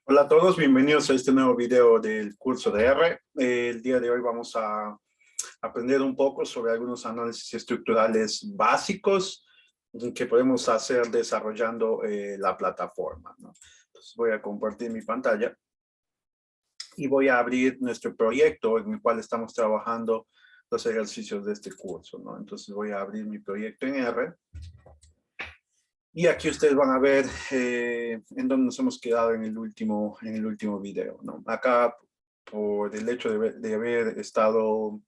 Hola a todos, bienvenidos a este nuevo video del curso de R. El día de hoy vamos a aprender un poco sobre algunos análisis estructurales básicos que podemos hacer desarrollando la plataforma, ¿no? Entonces voy a compartir mi pantalla y voy a abrir nuestro proyecto en el cual estamos trabajando los ejercicios de este curso, ¿no? Entonces voy a abrir mi proyecto en R. Y aquí ustedes van a ver en dónde nos hemos quedado en el último video, ¿no? Acá, por el hecho de haber estado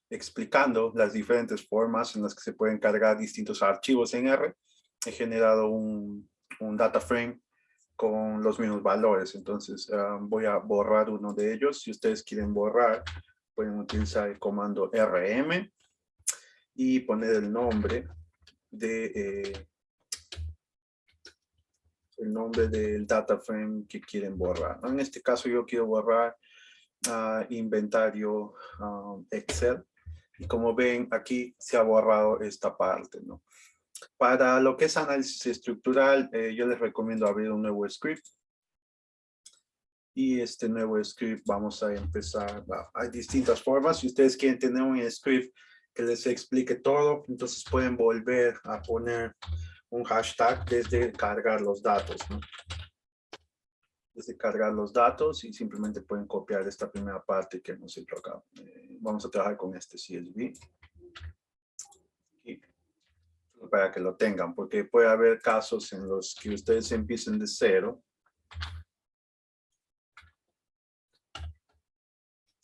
explicando las diferentes formas en las que se pueden cargar distintos archivos en R, he generado un data frame con los mismos valores. Entonces, voy a borrar uno de ellos. Si ustedes quieren borrar, pueden utilizar el comando rm y poner el nombre de... el nombre del data frame que quieren borrar, ¿no? En este caso yo quiero borrar inventario Excel. Y como ven, aquí se ha borrado esta parte, ¿no? Para lo que es análisis estructural, yo les recomiendo abrir un nuevo script. Y este nuevo script vamos a empezar. Hay distintas formas. Si ustedes quieren tener un script que les explique todo, entonces pueden volver a poner un hashtag desde cargar los datos, ¿no? Desde cargar los datos y simplemente pueden copiar esta primera parte que hemos hecho acá. Vamos a trabajar con este CSV. Y para que lo tengan, porque puede haber casos en los que ustedes empiecen de cero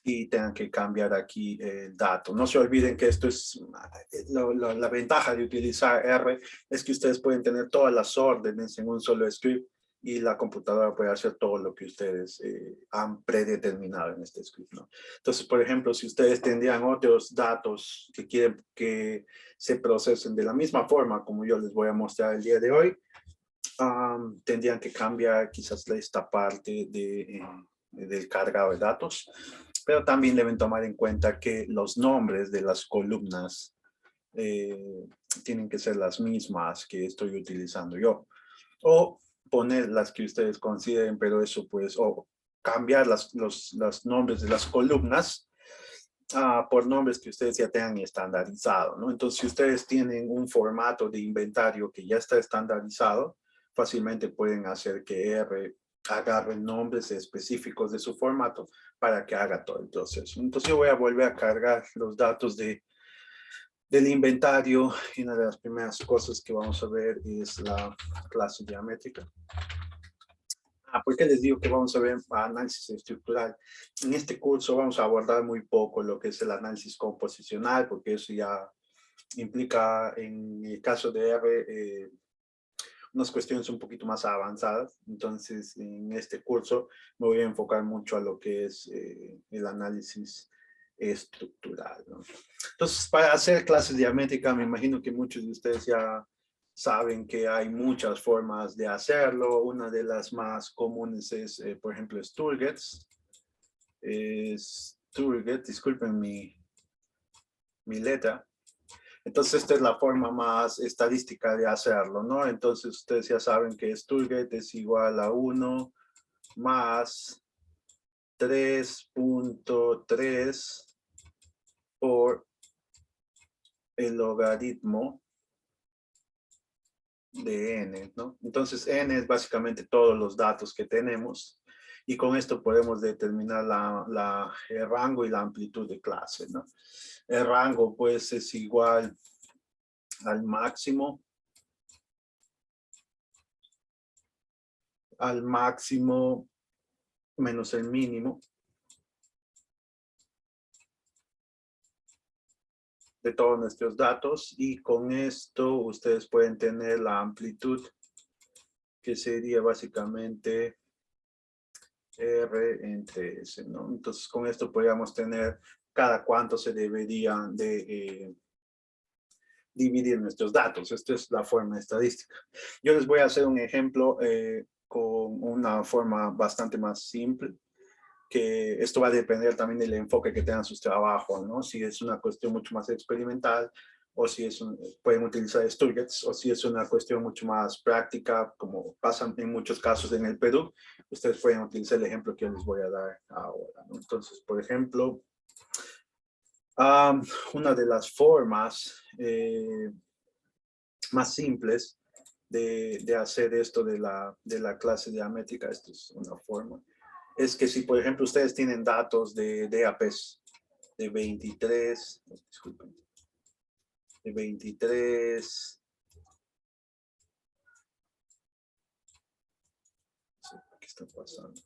y tengan que cambiar aquí el dato. No se olviden que esto es la ventaja de utilizar R, es que ustedes pueden tener todas las órdenes en un solo script y la computadora puede hacer todo lo que ustedes han predeterminado en este script, ¿no? Entonces, por ejemplo, si ustedes tendrían otros datos que quieren que se procesen de la misma forma como yo les voy a mostrar el día de hoy, tendrían que cambiar quizás esta parte del cargado de datos, pero también deben tomar en cuenta que los nombres de las columnas tienen que ser las mismas que estoy utilizando yo. O poner las que ustedes consideren, pero eso pues, o cambiar los nombres de las columnas por nombres que ustedes ya tengan estandarizado, ¿no? Entonces, si ustedes tienen un formato de inventario que ya está estandarizado, fácilmente pueden hacer que R agarre nombres específicos de su formato para que haga todo el proceso. Entonces, yo voy a volver a cargar los datos del inventario y una de las primeras cosas que vamos a ver es la clase geométrica. ¿Por qué les digo que vamos a ver análisis estructural? En este curso vamos a abordar muy poco lo que es el análisis composicional, porque eso ya implica, en el caso de R, unas cuestiones un poquito más avanzadas. Entonces, en este curso me voy a enfocar mucho a lo que es el análisis estructural, ¿no? Entonces, para hacer clases de diamétrica, me imagino que muchos de ustedes ya saben que hay muchas formas de hacerlo. Una de las más comunes es, por ejemplo, Sturget's. Sturget, disculpen mi letra. Entonces, esta es la forma más estadística de hacerlo, ¿no? Entonces, ustedes ya saben que Sturget es igual a 1 más 3.3 por el logaritmo de n, ¿no? Entonces, n es básicamente todos los datos que tenemos y con esto podemos determinar el rango y la amplitud de clase, ¿no? El rango, pues, es igual al máximo menos el mínimo de todos nuestros datos, y con esto ustedes pueden tener la amplitud, que sería básicamente R entre S, ¿no? Entonces, con esto podríamos tener cada cuánto se deberían de dividir nuestros datos. Esta es la forma estadística. Yo les voy a hacer un ejemplo con una forma bastante más simple, que esto va a depender también del enfoque que tengan sus trabajos, ¿no? Si es una cuestión mucho más experimental o si es pueden utilizar Sturgets, o si es una cuestión mucho más práctica, como pasa en muchos casos en el Perú, ustedes pueden utilizar el ejemplo que yo les voy a dar ahora, ¿no? Entonces, por ejemplo, una de las formas más simples de hacer esto de la clase diamétrica, esto es una forma, es que si, por ejemplo, ustedes tienen datos de APs de 23, disculpen, de 23, no sé qué está pasando,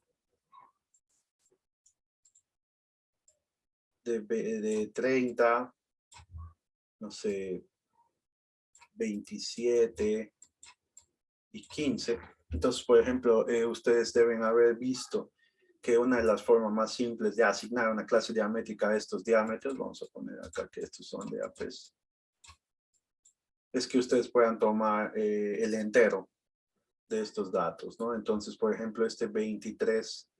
de 30, no sé, 27 y 15. Entonces, por ejemplo, ustedes deben haber visto que una de las formas más simples de asignar una clase diamétrica a estos diámetros, vamos a poner acá que estos son de APs, es que ustedes puedan tomar el entero de estos datos, ¿no? Entonces, por ejemplo, este 23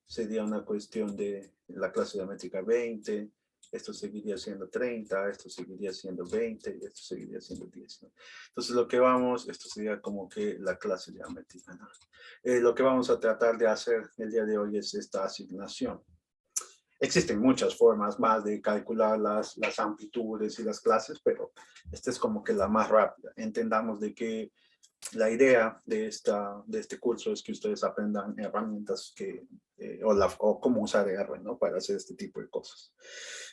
sería una cuestión de la clase diamétrica 20, esto seguiría siendo 30, esto seguiría siendo 20 y esto seguiría siendo 10, ¿no? Entonces, lo que vamos, esto sería como que la clase diamétrica, ¿no? Lo que vamos a tratar de hacer el día de hoy es esta asignación. Existen muchas formas más de calcular las amplitudes y las clases, pero esta es como que la más rápida. Entendamos de que la idea de este curso es que ustedes aprendan herramientas o cómo usar R, ¿no? Para hacer este tipo de cosas.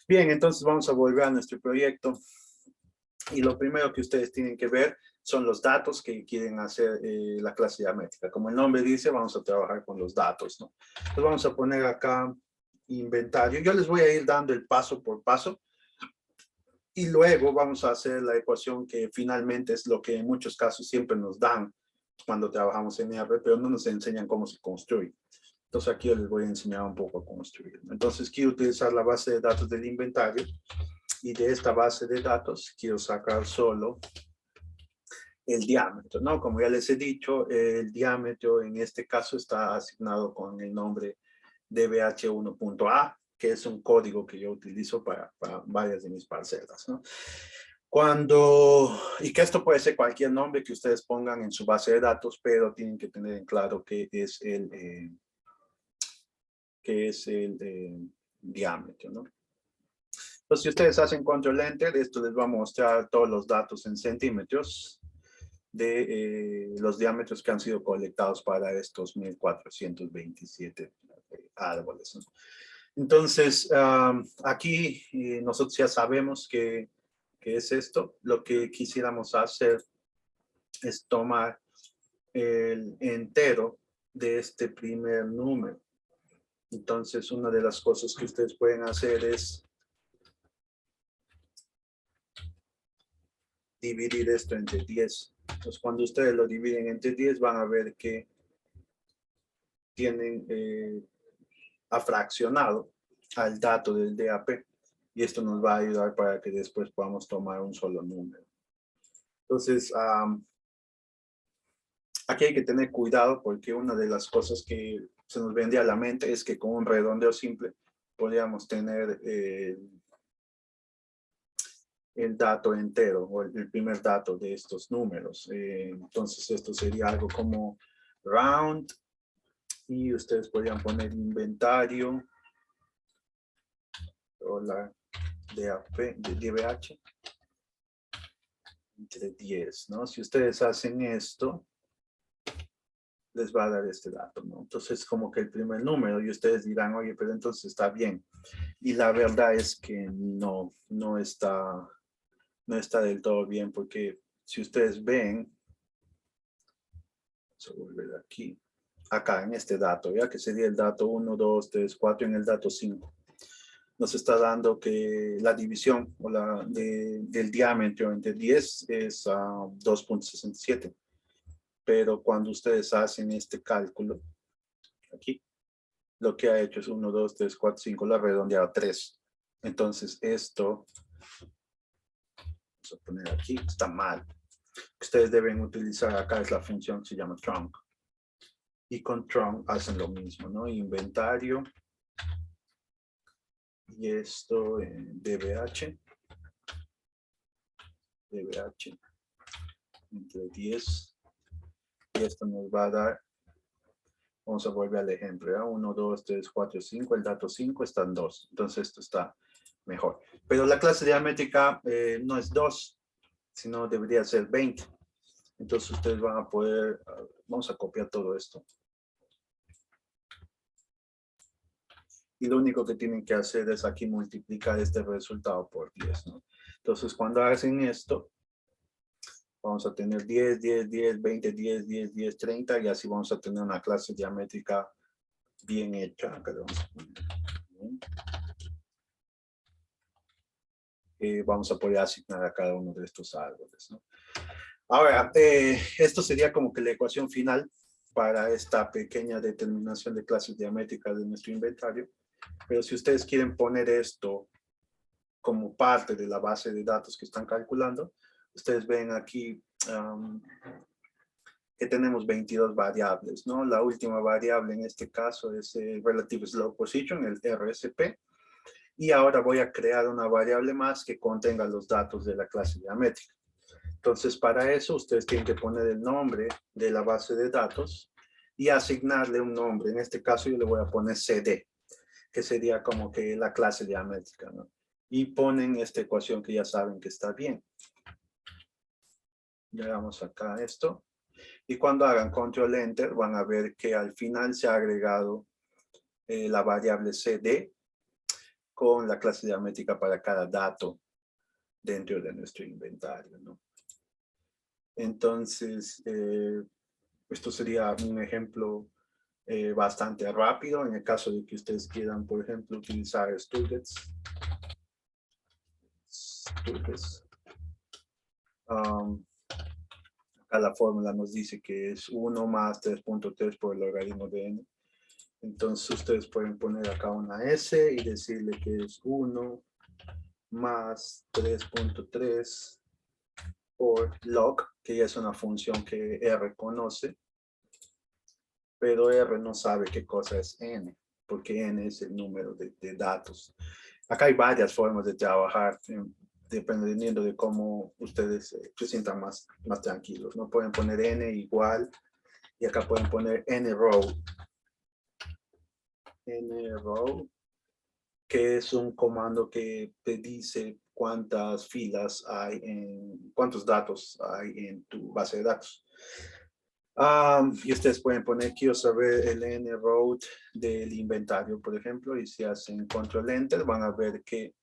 Bien, entonces vamos a volver a nuestro proyecto. Y lo primero que ustedes tienen que ver son los datos que quieren hacer la clase diamétrica. Como el nombre dice, vamos a trabajar con los datos, ¿no? Entonces vamos a poner acá inventario. Yo les voy a ir dando el paso por paso. Y luego vamos a hacer la ecuación que finalmente es lo que en muchos casos siempre nos dan cuando trabajamos en R, pero no nos enseñan cómo se construye. Entonces aquí yo les voy a enseñar un poco a construir. Entonces quiero utilizar la base de datos del inventario y de esta base de datos quiero sacar solo el diámetro, ¿no? Como ya les he dicho, el diámetro en este caso está asignado con el nombre dbh1.a, que es un código que yo utilizo para varias de mis parcelas, ¿no? Y que esto puede ser cualquier nombre que ustedes pongan en su base de datos, pero tienen que tener en claro que es el diámetro, ¿no? Entonces, si ustedes hacen control enter, esto les va a mostrar todos los datos en centímetros de los diámetros que han sido colectados para estos 1427 árboles, ¿no? Entonces, aquí nosotros ya sabemos que es esto. Lo que quisiéramos hacer es tomar el entero de este primer número. Entonces, una de las cosas que ustedes pueden hacer es dividir esto entre 10. Entonces, cuando ustedes lo dividen entre 10, van a ver que tienen fraccionado al dato del DAP. Y esto nos va a ayudar para que después podamos tomar un solo número. Entonces, aquí hay que tener cuidado porque una de las cosas que se nos vendría a la mente es que con un redondeo simple podríamos tener el dato entero o el primer dato de estos números. Entonces esto sería algo como round y ustedes podrían poner inventario o la DBH entre 10, ¿no? Si ustedes hacen esto, les va a dar este dato, ¿no? Entonces, como que el primer número, y ustedes dirán, oye, pero entonces está bien. Y la verdad es que no está del todo bien, porque si ustedes ven, vamos a volver aquí, acá en este dato, ya que sería el dato 1, 2, 3, 4, en el dato 5. Nos está dando que la división o del diámetro entre 10 es 2.67. Pero cuando ustedes hacen este cálculo, aquí, lo que ha hecho es 1, 2, 3, 4, 5, lo ha redondeado a 3. Entonces esto, vamos a poner aquí, está mal. Ustedes deben utilizar, acá es la función que se llama trunc. Y con trunc hacen lo mismo, ¿no? Inventario. Y esto en DBH. DBH entre 10. Y esto nos va a dar, vamos a volver al ejemplo, ¿ya? 1, 2, 3, 4, 5, el dato 5 está en 2. Entonces esto está mejor. Pero la clase diamétrica no es 2, sino debería ser 20. Entonces ustedes van a poder, vamos a copiar todo esto. Y lo único que tienen que hacer es aquí multiplicar este resultado por 10, ¿no? Entonces cuando hacen esto, vamos a tener 10, 10, 10, 20, 10, 10, 10, 30 y así vamos a tener una clase diamétrica bien hecha. Acá le vamos a poner. Vamos a poder asignar a cada uno de estos árboles, ¿no? Ahora, esto sería como que la ecuación final para esta pequeña determinación de clases diamétricas de nuestro inventario. Pero si ustedes quieren poner esto como parte de la base de datos que están calculando, ustedes ven aquí que tenemos 22 variables, ¿no? La última variable en este caso es el Relative Slope Position, el RSP. Y ahora voy a crear una variable más que contenga los datos de la clase diamétrica. Entonces, para eso, ustedes tienen que poner el nombre de la base de datos y asignarle un nombre. En este caso, yo le voy a poner CD, que sería como que la clase diamétrica, ¿no? Y ponen esta ecuación que ya saben que está bien. Llegamos acá a esto. Y cuando hagan Control Enter, van a ver que al final se ha agregado la variable CD con la clase diamétrica para cada dato dentro de nuestro inventario, ¿no? Entonces, esto sería un ejemplo bastante rápido en el caso de que ustedes quieran, por ejemplo, utilizar Sturgis. Acá la fórmula nos dice que es 1 más 3.3 por el logaritmo de n. Entonces ustedes pueden poner acá una S y decirle que es 1 más 3.3 por log, que ya es una función que R conoce, pero R no sabe qué cosa es n, porque n es el número de datos. Acá hay varias formas de trabajar, dependiendo de cómo ustedes se sientan más tranquilos, ¿no? Pueden poner n igual, y acá pueden poner n-row, que es un comando que te dice cuántas filas hay cuántos datos hay en tu base de datos. Y ustedes pueden poner, quiero saber el n-row del inventario, por ejemplo, y si hacen control enter, van a ver que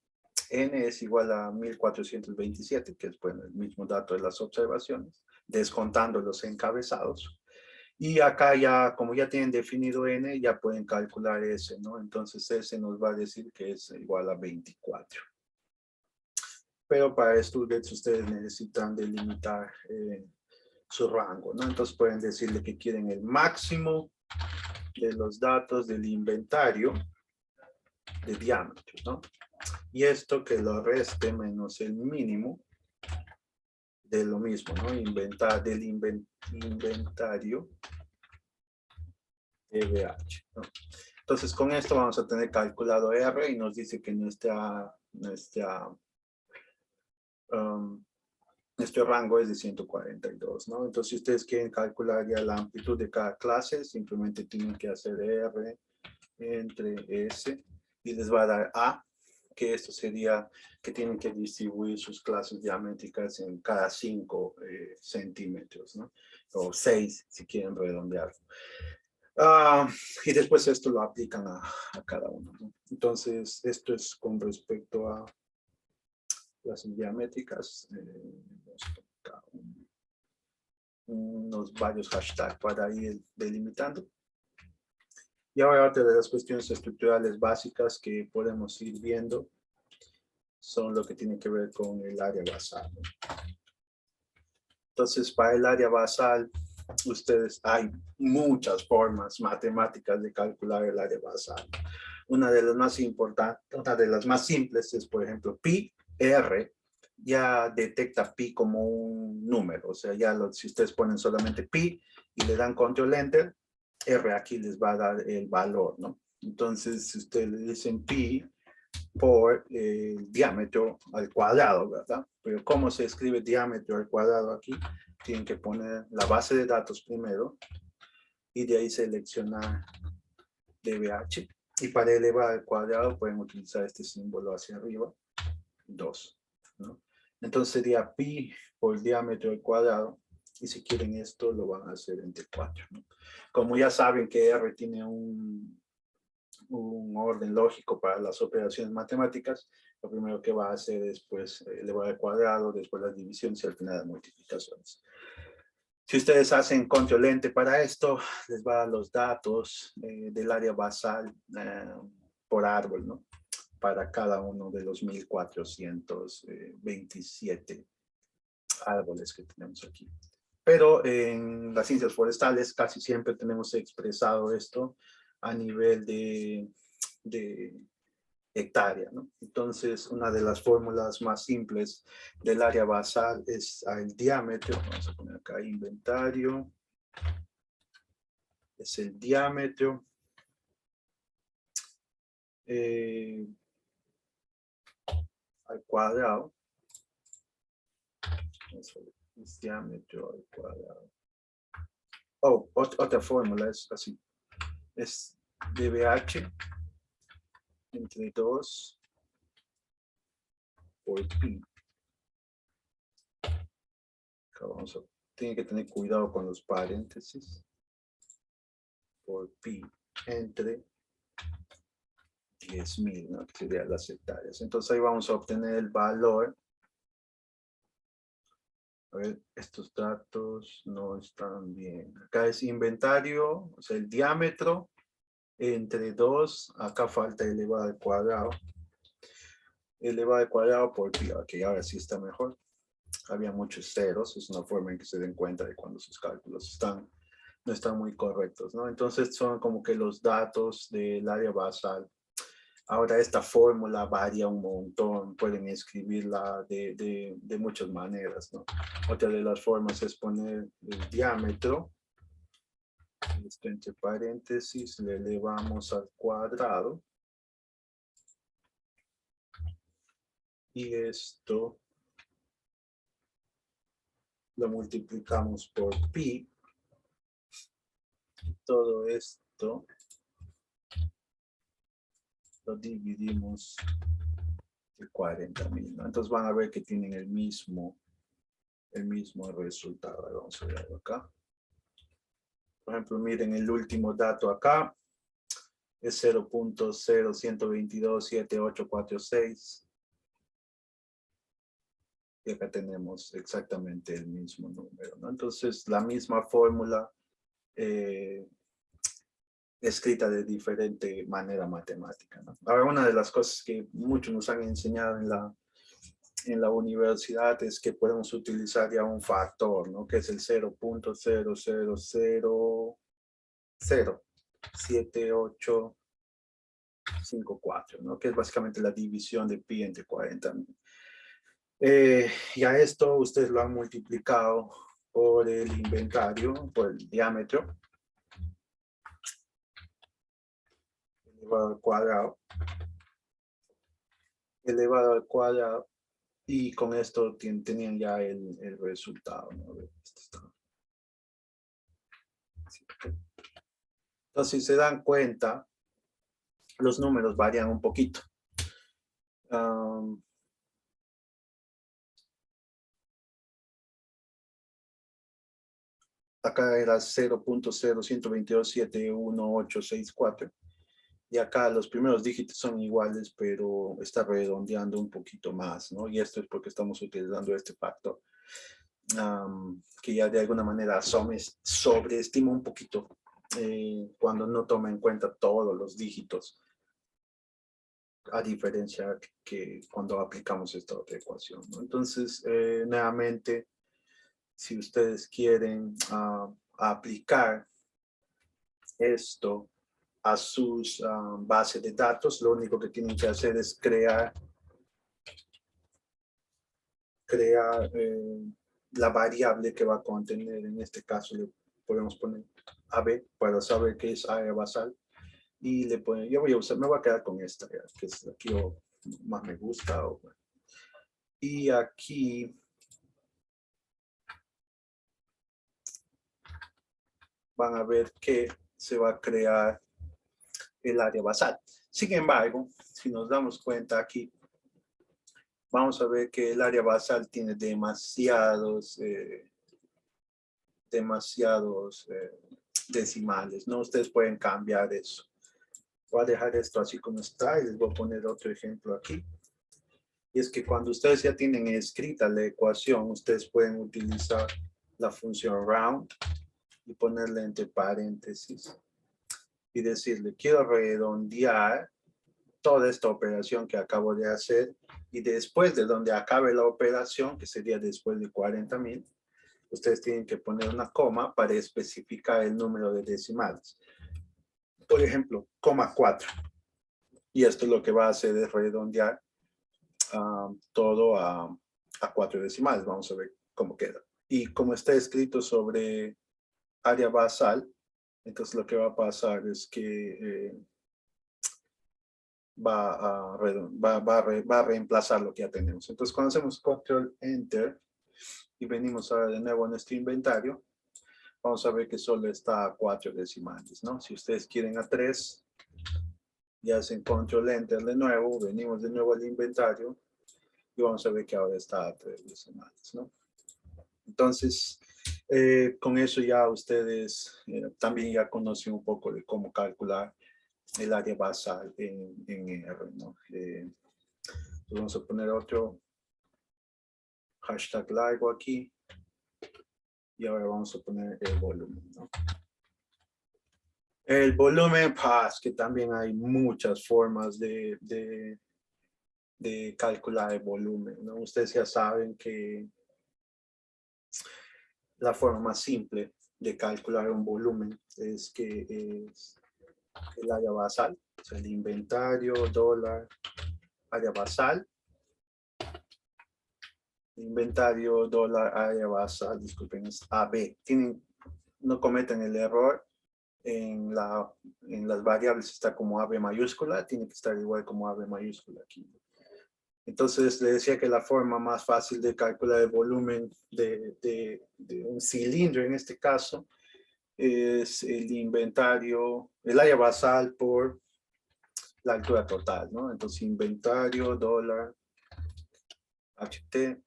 n es igual a 1427, que es bueno, el mismo dato de las observaciones, descontando los encabezados. Y acá ya, como ya tienen definido n, ya pueden calcular s, ¿no? Entonces s nos va a decir que es igual a 24. Pero para esto ustedes necesitan delimitar su rango, ¿no? Entonces pueden decirle que quieren el máximo de los datos del inventario de diámetro, ¿no? Y esto que lo reste menos el mínimo de lo mismo, ¿no? Del inventario DBH, ¿no? Entonces con esto vamos a tener calculado R y nos dice que nuestro rango es de 142, ¿no? Entonces si ustedes quieren calcular ya la amplitud de cada clase, simplemente tienen que hacer R entre S y les va a dar A, que esto sería que tienen que distribuir sus clases diamétricas en cada 5 centímetros, ¿no? O 6 si quieren redondear. Y después esto lo aplican a cada uno, ¿no? Entonces, esto es con respecto a clases diamétricas. Unos varios hashtags para ir delimitando. Y ahora otra de las cuestiones estructurales básicas que podemos ir viendo son lo que tiene que ver con el área basal, ¿no? Entonces, para el área basal, hay muchas formas matemáticas de calcular el área basal. Una de las más importantes, una de las más simples es, por ejemplo, pi, r, ya detecta pi como un número. O sea, ya si ustedes ponen solamente pi y le dan control enter, r aquí les va a dar el valor, ¿no? Entonces, si ustedes le dicen pi por el diámetro al cuadrado, ¿verdad? Pero ¿cómo se escribe diámetro al cuadrado aquí? Tienen que poner la base de datos primero y de ahí seleccionar dbh. Y para elevar al cuadrado pueden utilizar este símbolo hacia arriba, 2, ¿no? Entonces sería pi por diámetro al cuadrado. Y si quieren esto, lo van a hacer entre 4, ¿no? Como ya saben que R tiene un orden lógico para las operaciones matemáticas, lo primero que va a hacer es pues elevar al cuadrado, después las divisiones y al final las multiplicaciones. Si ustedes hacen control enter para esto, les va a dar los datos del área basal por árbol, ¿no? Para cada uno de los 1427 árboles que tenemos aquí. Pero en las ciencias forestales casi siempre tenemos expresado esto a nivel de hectárea, ¿no? Entonces, una de las fórmulas más simples del área basal es el diámetro. Vamos a poner acá inventario. Es el diámetro. Al cuadrado. Es diámetro al cuadrado. Oh, otra fórmula es así. Es dbh entre 2 por pi. Vamos a, tiene que tener cuidado con los paréntesis. Por pi entre 10.000, ¿no? Que serían las hectáreas. Entonces ahí vamos a obtener el valor. A ver, estos datos no están bien. Acá es inventario, o sea, el diámetro entre 2. Acá falta elevado al cuadrado. Elevado al cuadrado por pi. Ok, ahora sí está mejor. Había muchos ceros. Es una forma en que se den cuenta de cuando sus cálculos no están muy correctos, ¿no? Entonces son como que los datos del área basal. Ahora esta fórmula varía un montón, pueden escribirla de muchas maneras, ¿no? Otra de las formas es poner el diámetro, esto entre paréntesis, le elevamos al cuadrado, y esto lo multiplicamos por pi, todo esto lo dividimos de 40.000, ¿no? Entonces van a ver que tienen el mismo resultado. Vamos a verlo acá. Por ejemplo, miren el último dato acá. Es 0.01227846. Y acá tenemos exactamente el mismo número, ¿no? Entonces, la misma fórmula escrita de diferente manera matemática, ¿no? Ahora, una de las cosas que muchos nos han enseñado en la universidad es que podemos utilizar ya un factor, ¿no? Que es el 0.0007854, ¿no? Que es básicamente la división de pi entre 40.000. Y a esto ustedes lo han multiplicado por el inventario, por el diámetro, elevado al cuadrado, y con esto tenían ya el resultado, ¿no? Entonces, si se dan cuenta, los números varían un poquito. Acá era 0.012271864. Y acá los primeros dígitos son iguales, pero está redondeando un poquito más, ¿no? Y esto es porque estamos utilizando este factor, que ya de alguna manera sobreestima un poquito cuando no toma en cuenta todos los dígitos, a diferencia que cuando aplicamos esta otra ecuación, ¿no? Entonces, nuevamente, si ustedes quieren aplicar esto a sus bases de datos, lo único que tienen que hacer es crear la variable que va a contener. En este caso le podemos poner AB para saber qué es área basal, y le ponen, yo voy a usar, me voy a quedar con esta, que es aquí, más me gusta. Y aquí van a ver que se va a crear el área basal. Sin embargo, si nos damos cuenta aquí, vamos a ver que el área basal tiene demasiados decimales, ¿no? Ustedes pueden cambiar eso. Voy a dejar esto así como está y les voy a poner otro ejemplo aquí. Y es que cuando ustedes ya tienen escrita la ecuación, ustedes pueden utilizar la función round y ponerle entre paréntesis y decirle, quiero redondear toda esta operación que acabo de hacer y después de donde acabe la operación, que sería después de 40,000, ustedes tienen que poner una coma para especificar el número de decimales. Por ejemplo, coma 4. Y esto lo que va a hacer es redondear todo a 4 decimales. Vamos a ver cómo queda. Y como está escrito sobre área basal, entonces lo que va a pasar es que va a reemplazar lo que ya tenemos. Entonces cuando hacemos control enter y venimos ahora de nuevo a nuestro inventario, vamos a ver que solo está a 4 decimales, ¿no? Si ustedes quieren a 3, y hacen control enter de nuevo, venimos de nuevo al inventario y vamos a ver que ahora está a 3 decimales, ¿no? Entonces, con eso ya ustedes también ya conocen un poco de cómo calcular el área basal en R, ¿no? Vamos a poner otro hashtag largo aquí y ahora vamos a poner el volumen, ¿no? El volumen, pues, que también hay muchas formas de calcular el volumen, ¿no? Ustedes ya saben que la forma más simple de calcular un volumen es que es el área basal, o sea, el inventario, dólar, área basal, inventario, dólar, área basal, disculpen, es AB. No cometen el error en las variables está como AB mayúscula, tiene que estar igual como AB mayúscula aquí. Entonces, le decía que la forma más fácil de calcular el volumen de un cilindro, en este caso, es el inventario, el área basal por la altura total, ¿no? Entonces, inventario, dólar, HT,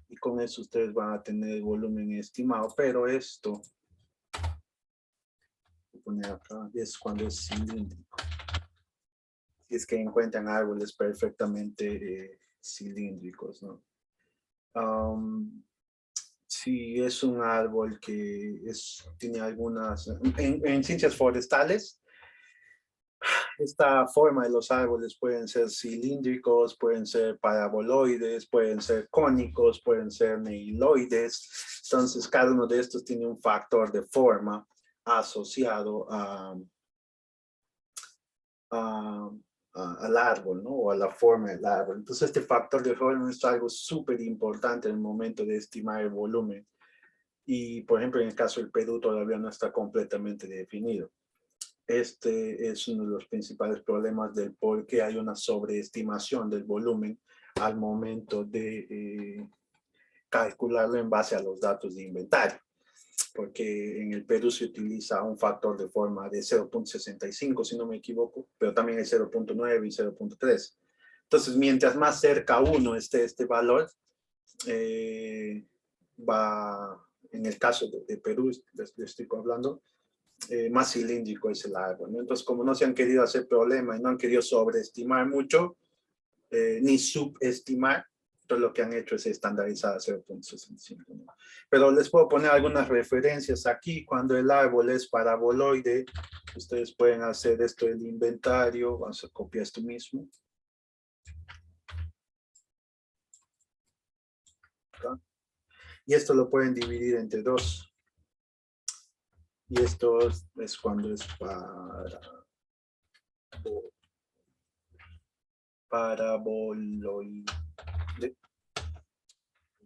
y con eso ustedes van a tener el volumen estimado, pero esto, voy a poner acá, es cuando es cilíndrico. Si es que encuentran árboles perfectamente cilíndricos, ¿no? Si es un árbol que tiene algunas, en ciencias forestales, esta forma de los árboles pueden ser cilíndricos, pueden ser paraboloides, pueden ser cónicos, pueden ser neiloides. Entonces, cada uno de estos tiene un factor de forma asociado al árbol, ¿no? O a la forma del árbol. Entonces, este factor de forma es algo súper importante en el momento de estimar el volumen. Y, por ejemplo, en el caso del Perú todavía no está completamente definido. Este es uno de los principales problemas del por qué hay una sobreestimación del volumen al momento de calcularlo en base a los datos de inventario. Porque en el Perú se utiliza un factor de forma de 0.65, si no me equivoco, pero también hay 0.9 y 0.3. Entonces, mientras más cerca uno esté este valor, en el caso de Perú, les estoy hablando, más cilíndrico es el árbol, ¿no? Entonces, como no se han querido hacer problema y no han querido sobreestimar mucho, ni subestimar, entonces lo que han hecho es estandarizar a 0.65, ¿no? Pero les puedo poner algunas referencias aquí. Cuando el árbol es paraboloide, ustedes pueden hacer esto del inventario. Vamos a copiar esto mismo. ¿Acá? Y esto lo pueden dividir entre 2. Y esto es cuando es paraboloide.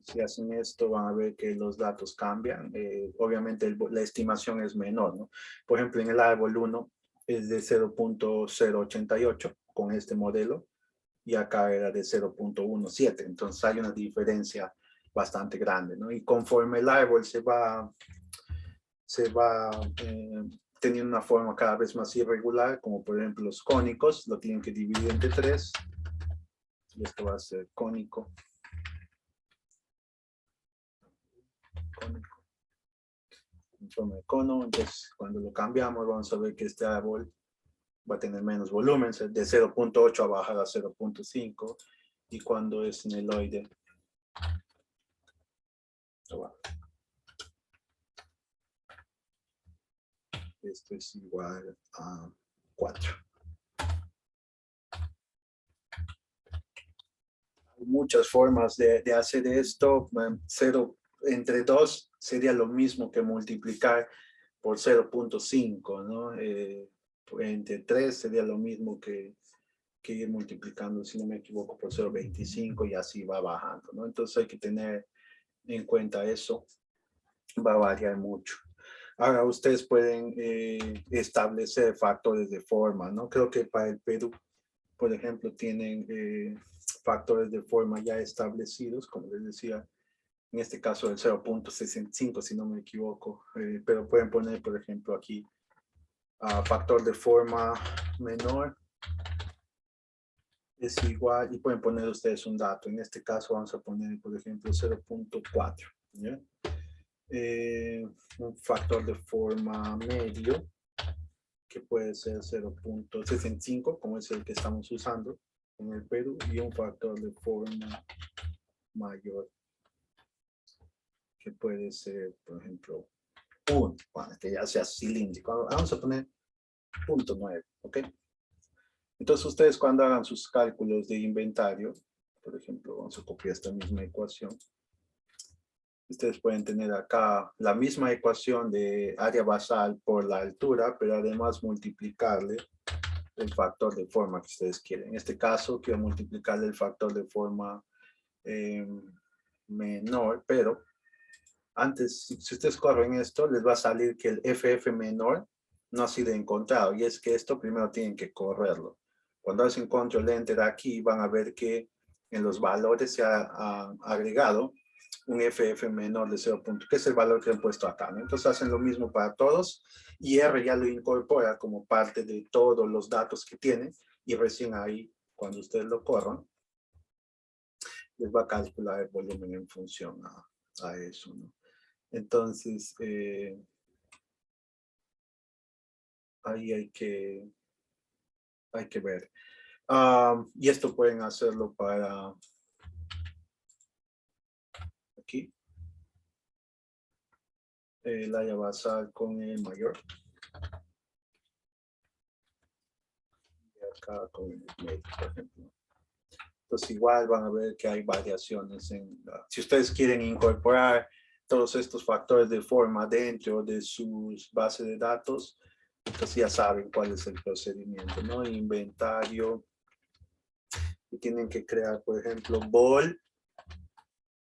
Si hacen esto, van a ver que los datos cambian. Obviamente la estimación es menor, ¿no? Por ejemplo, en el árbol 1 es de 0.088 con este modelo. y acá era de 0.17. Entonces hay una diferencia bastante grande, ¿no? Y conforme el árbol se va teniendo una forma cada vez más irregular, como por ejemplo los cónicos, lo tienen que dividir entre 3. Y esto va a ser cónico. Cónico. En forma de cono. Entonces, cuando lo cambiamos, vamos a ver que este árbol va a tener menos volumen, de 0.8 a bajar a 0.5. Y cuando es neloide, esto es igual a 4. Hay muchas formas de hacer esto. 0 entre 2 sería lo mismo que multiplicar por 0.5, ¿no? Entre 3 sería lo mismo que ir multiplicando, si no me equivoco, por 0.25 y así va bajando, ¿no? Entonces hay que tener en cuenta eso. Va a variar mucho. Ahora ustedes pueden establecer factores de forma, ¿no? Creo que para el Perú, por ejemplo, tienen factores de forma ya establecidos, como les decía, en este caso el 0.65, si no me equivoco, pero pueden poner, por ejemplo, aquí factor de forma menor es igual, y pueden poner ustedes un dato. En este caso vamos a poner, por ejemplo, 0.4, ¿ya? Un factor de forma medio, que puede ser 0.65, como es el que estamos usando en el Perú, y un factor de forma mayor, que puede ser, por ejemplo, 1, que ya sea cilíndrico. Vamos a poner 0.9, ¿ok? Entonces ustedes cuando hagan sus cálculos de inventario, por ejemplo, vamos a copiar esta misma ecuación. Ustedes pueden tener acá la misma ecuación de área basal por la altura, pero además multiplicarle el factor de forma que ustedes quieren. En este caso, quiero multiplicarle el factor de forma menor, pero antes, si ustedes corren esto, les va a salir que el FF menor no ha sido encontrado, y es que esto primero tienen que correrlo. Cuando hacen control enter aquí, van a ver que en los valores se ha agregado un FF menor de 0. Que es el valor que han puesto acá, ¿no? Entonces hacen lo mismo para todos, y R ya lo incorpora como parte de todos los datos que tiene, y recién ahí, cuando ustedes lo corran, les va a calcular el volumen en función a eso, ¿no? Entonces, ahí hay que ver. Y esto pueden hacerlo para aquí. El área basal con el mayor. Y acá con el medio, por ejemplo. Entonces igual van a ver que hay variaciones. Si ustedes quieren incorporar todos estos factores de forma dentro de sus bases de datos, entonces ya saben cuál es el procedimiento, ¿no? Inventario. Y tienen que crear, por ejemplo, vol.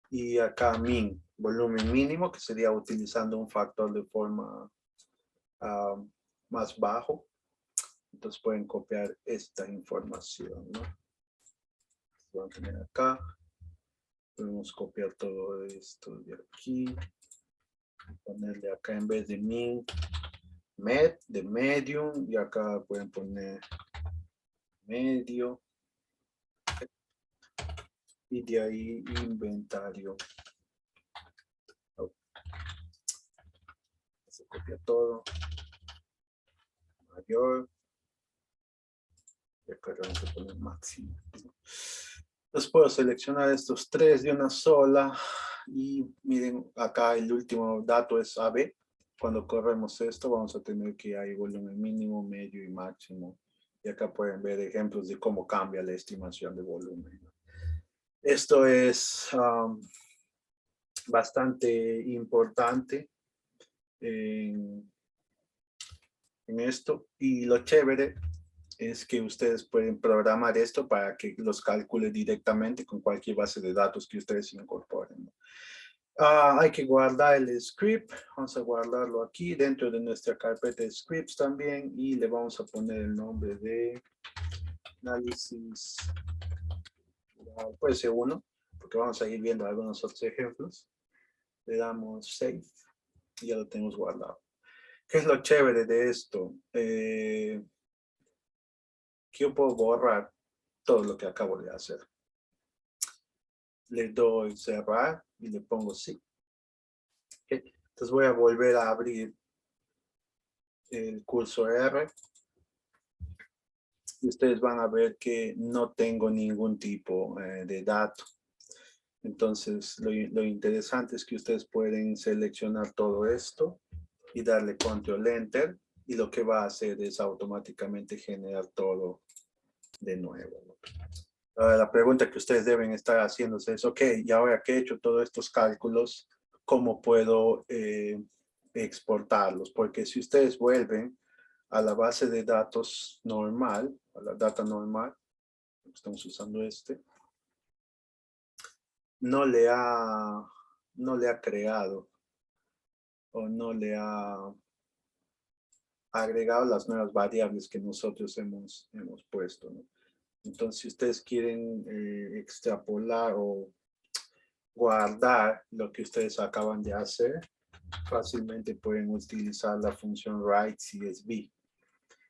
Y acá min, volumen mínimo, que sería utilizando un factor de forma más bajo. Entonces pueden copiar esta información, ¿no? Van a tener acá. Podemos copiar todo esto de aquí. Ponerle acá en vez de min, med, de medium. Y acá pueden poner medio. Y de ahí inventario. Se copia todo. Mayor. Y acá vamos a poner máximo. Entonces puedo seleccionar estos 3 de una sola. Y miren, acá el último dato es AB. Cuando corremos esto, vamos a tener que hay volumen mínimo, medio y máximo. Y acá pueden ver ejemplos de cómo cambia la estimación de volumen. Esto es bastante importante en esto. Y lo chévere es que ustedes pueden programar esto para que los calcule directamente con cualquier base de datos que ustedes incorporen. Hay que guardar el script. Vamos a guardarlo aquí dentro de nuestra carpeta de scripts también, y le vamos a poner el nombre de análisis puede ser uno, porque vamos a ir viendo algunos otros ejemplos. Le damos Save y ya lo tenemos guardado. ¿Qué es lo chévere de esto? Que yo puedo borrar todo lo que acabo de hacer. Le doy cerrar y le pongo sí. Okay. Entonces voy a volver a abrir el curso R. Y ustedes van a ver que no tengo ningún tipo de dato. Entonces lo interesante es que ustedes pueden seleccionar todo esto y darle Control Enter. Y lo que va a hacer es automáticamente generar todo de nuevo. Ahora, la pregunta que ustedes deben estar haciéndose es, ok, y ahora que he hecho todos estos cálculos, ¿cómo puedo exportarlos? Porque si ustedes vuelven a la base de datos normal, a la data normal, estamos usando no le ha creado o no le ha agregado las nuevas variables que nosotros hemos puesto, ¿no? Entonces, si ustedes quieren extrapolar o guardar lo que ustedes acaban de hacer, fácilmente pueden utilizar la función write_csv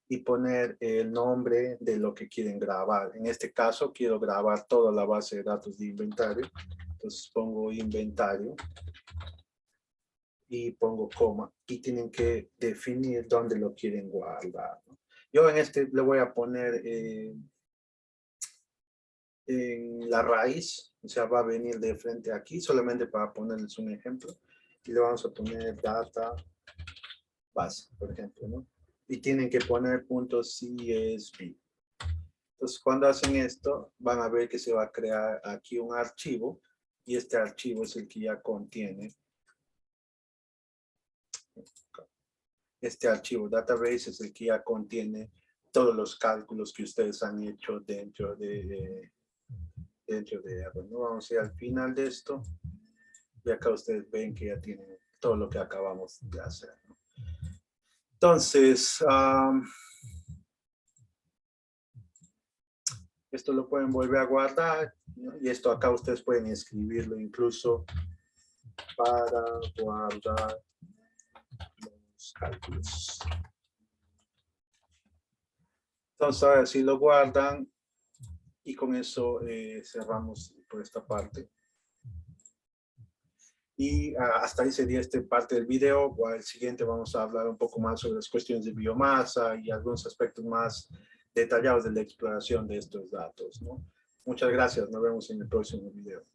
y poner el nombre de lo que quieren grabar. En este caso, quiero grabar toda la base de datos de inventario. Entonces, pongo inventario y pongo coma y tienen que definir dónde lo quieren guardar, ¿no? Yo en este le voy a poner en la raíz, o sea, va a venir de frente aquí, solamente para ponerles un ejemplo. Y le vamos a poner data base, por ejemplo, ¿no? Y tienen que poner .csv. Entonces, cuando hacen esto, van a ver que se va a crear aquí un archivo y este archivo es el que ya contiene. Este archivo database es el que ya contiene todos los cálculos que ustedes han hecho dentro de R, ¿no? Vamos a ir al final de esto. Y acá ustedes ven que ya tienen todo lo que acabamos de hacer, ¿no? Entonces, esto lo pueden volver a guardar, ¿no? Y esto acá ustedes pueden escribirlo incluso para guardar los cálculos. Entonces, ahora sí lo guardan y con eso cerramos por esta parte. Y hasta ahí sería esta parte del video. Al siguiente vamos a hablar un poco más sobre las cuestiones de biomasa y algunos aspectos más detallados de la exploración de estos datos, ¿no? Muchas gracias. Nos vemos en el próximo video.